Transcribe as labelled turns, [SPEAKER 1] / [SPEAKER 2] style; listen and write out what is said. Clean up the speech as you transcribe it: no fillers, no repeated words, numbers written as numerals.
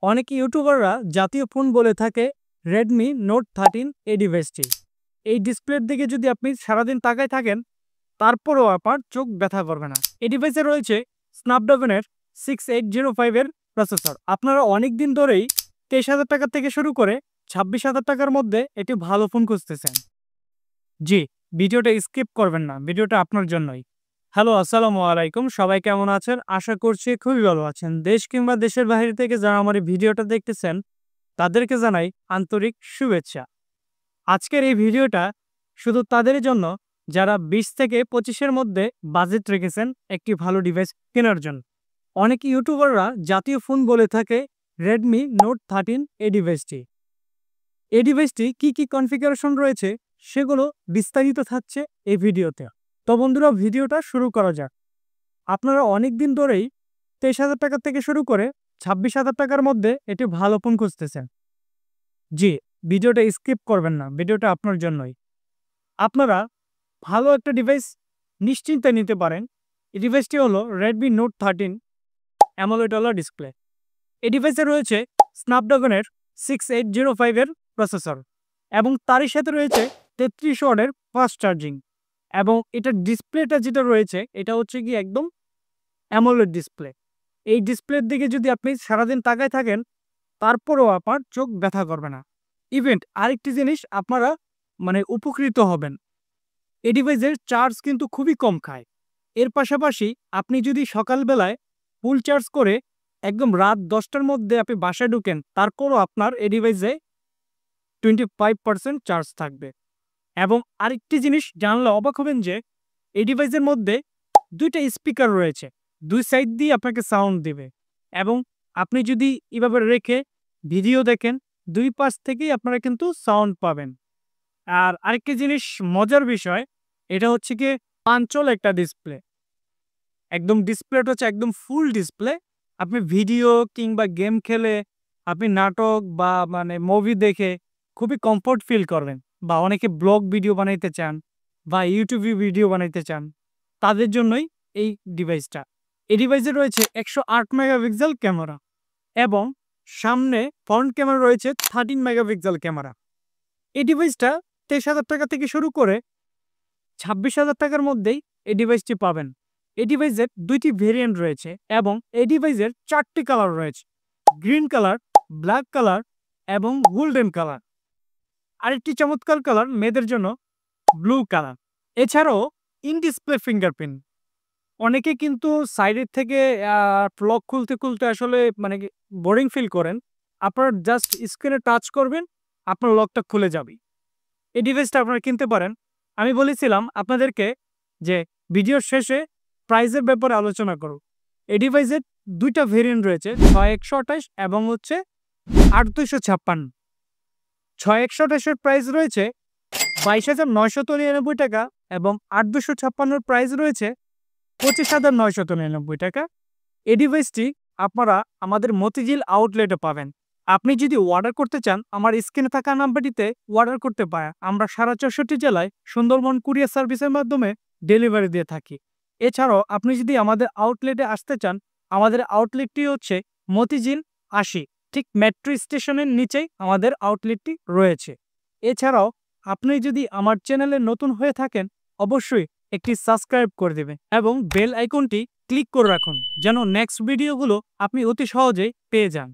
[SPEAKER 1] অনেক ইউটিউবাররা জাতীয় ফোন বলে থাকে রেডমি নোট 13 এই ডিভাইসটি। এই ডিসপ্লের দিকে যদি আপনি সারাদিন তাকায় থাকেন তারপরেও আপনার চোখ ব্যথা করবে না। এই ডিভাইসে রয়েছে স্ন্যাপড্রাগনের 6805 এর প্রসেসর। আপনারা অনেক দিন ধরেই 23,000 টাকা থেকে শুরু করে 26,000 টাকার মধ্যে একটি ভালো ফোন খুঁজতেছেন। জি, ভিডিওটা স্কিপ করবেন না, ভিডিওটা আপনার জন্যই। হ্যালো, আসসালামু আলাইকুম। সবাই কেমন আছেন? আশা করছি খুবই ভালো আছেন। দেশ কিংবা দেশের বাইরে থেকে যারা আমার এই ভিডিওটা দেখতেছেন তাদেরকে জানাই আন্তরিক শুভেচ্ছা। আজকের এই ভিডিওটা শুধু তাদের জন্য যারা 20 থেকে 25-এর মধ্যে বাজেট রেখেছেন একটি ভালো ডিভাইস কেনার জন্য। অনেক ইউটিউবাররা জাতীয় ফোন বলে থাকে রেডমি নোট 13 এই ডিভাইসটি। এই ডিভাইসটি কি কনফিগারেশন রয়েছে সেগুলো বিস্তারিত থাকছে এই ভিডিওতে। তো বন্ধুরা, ভিডিওটা শুরু করা যাক। আপনারা অনেক দিন ধরেই 23,000 টাকা থেকে শুরু করে 26,000 টাকার মধ্যে একটি ভালো ফোন খুঁজতেছেন। জি, ভিডিওটা স্কিপ করবেন না, ভিডিওটা আপনার জন্যই। আপনারা ভালো একটা ডিভাইস নিশ্চিন্তে নিতে পারেন। এই ডিভাইসটি হলো রেডমি নোট 13 অ্যামোলেড ডিসপ্লে। এই ডিভাইসে রয়েছে স্ন্যাপড্রাগনের 6805 এর প্রসেসর এবং তারই সাথে রয়েছে 33 ওয়াটের ফাস্ট চার্জিং। এবং এটার ডিসপ্লেটা যেটা রয়েছে এটা হচ্ছে কি একদম অ্যামোলেড ডিসপ্লে। এই ডিসপ্লের দিকে যদি আপনি সারাদিন তাকায় থাকেন তারপরেও আপনার চোখ ব্যথা করবে না। ইভেন্ট আরেকটি জিনিস আপনারা উপকৃত হবেন, এই ডিভাইসের চার্জ কিন্তু খুবই কম খায়। এর পাশাপাশি আপনি যদি সকালবেলায় ফুল চার্জ করে একদম রাত 10টার মধ্যে আপনি বাসায় ঢুকেন তারপরও আপনার এই ডিভাইসে 25% চার্জ থাকবে। এবং আরেকটি জিনিস জানলে অবাক হবেন যে এই ডিভাইসের মধ্যে 2টা স্পিকার রয়েছে, দুই সাইড দিয়ে আপনাকে সাউন্ড দিবে। এবং আপনি যদি এভাবে রেখে ভিডিও দেখেন দুই পাশ থেকেই আপনারা কিন্তু সাউন্ড পাবেন। আর আরেকটি জিনিস মজার বিষয়, এটা হচ্ছে কি পাঞ্চল একটা ডিসপ্লে। একদম ডিসপ্লেটা হচ্ছে একদম ফুল ডিসপ্লে। আপনি ভিডিও কিংবা গেম খেলে, আপনি নাটক বা মুভি দেখে খুবই কমফোর্ট ফিল করবেন। বা অনেকে ব্লগ ভিডিও বানাইতে চান বা ইউটিউবে ভিডিও বানাইতে চান, তাদের জন্যই এই ডিভাইসটা। এই ডিভাইসে রয়েছে 108 মেগাপিক্সেল ক্যামেরা এবং সামনে ফ্রন্ট ক্যামেরা রয়েছে 13 মেগাপিক্সেল ক্যামেরা। এই ডিভাইসটা 23,000 টাকা থেকে শুরু করে 26,000 টাকার মধ্যেই এই ডিভাইসটি পাবেন। এই ডিভাইসের 2টি ভেরিয়েন্ট রয়েছে এবং এই ডিভাইসের 4টি কালার রয়েছে: গ্রিন কালার, ব্ল্যাক কালার এবং গোল্ডেন কালার। আরেকটি চমৎকার কালার মেয়েদের জন্য ব্লু কালার। এছাড়াও ইন ডিসপ্লে ফিঙ্গারপ্রিন্ট। অনেকে কিন্তু সাইডের থেকে লক খুলতে আসলে বোরিং ফিল করেন। আপনারা জাস্ট স্ক্রিনে টাচ করবেন, আপনার লকটা খুলে যাবে। এই ডিভাইসটা আপনারা কিনতে পারেন। আমি বলেছিলাম আপনাদেরকে যে ভিডিওর শেষে প্রাইসের ব্যাপারে আলোচনা করব। এই ডিভাইসের 2টা ভেরিয়েন্ট রয়েছে, 6128 এবং 8256। 6128 প্রাইস রয়েছে 22,999 টাকা এবং 8256 প্রাইস রয়েছে 25,999 টাকা। এই ডিভাইসটি আপনারা আমাদের মতিঝিল আউটলেটে পাবেন। আপনি যদি অর্ডার করতে চান আমার স্ক্রিনে থাকা নাম্বারটিতে অর্ডার করতে পারেন। আমরা সারা 64 জেলায় সুন্দরবন কুরিয়ার সার্ভিসের মাধ্যমে ডেলিভারি দিয়ে থাকি। এছাড়াও আপনি যদি আমাদের আউটলেটে আসতে চান, আমাদের আউটলেটটি হচ্ছে মতিঝিল 80, ঠিক মেট্রো স্টেশনের নিচেই আমাদের আউটলেটটি রয়েছে। এছাড়াও আপনি যদি আমার চ্যানেলে নতুন হয়ে থাকেন অবশ্যই একটি সাবস্ক্রাইব করে দেবেন এবং বেল আইকনটি ক্লিক করে রাখুন যেন নেক্সট ভিডিওগুলো আপনি অতি সহজেই পেয়ে যান।